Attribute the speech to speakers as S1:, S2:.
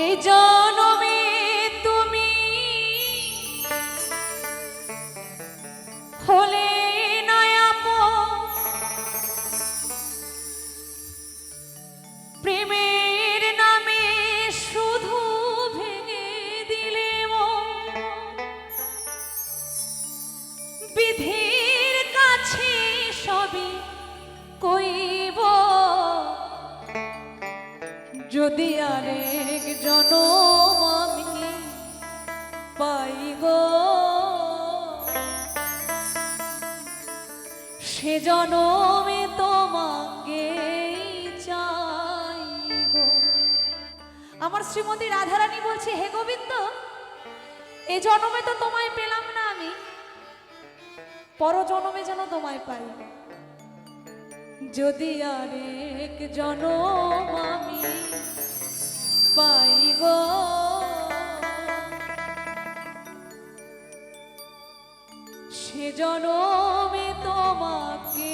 S1: এই জনমে তুমি হলে প্রেমের নামে শুধু ভেঙে দিলে বিধির কাছে সবই কইব যদি আরেক জনম আমি পাই গো সে জনমে তোমাকে চাই গো। আমার শ্রীমতী রাধারানী বলছে, হে গোবিন্দ, এ জনমে তো তোমায় পেলাম না, আমি পর জনমে যেন তোমায় পাই। যদি আরেক জনম আমি পাই গো সে জনমে তোমাকে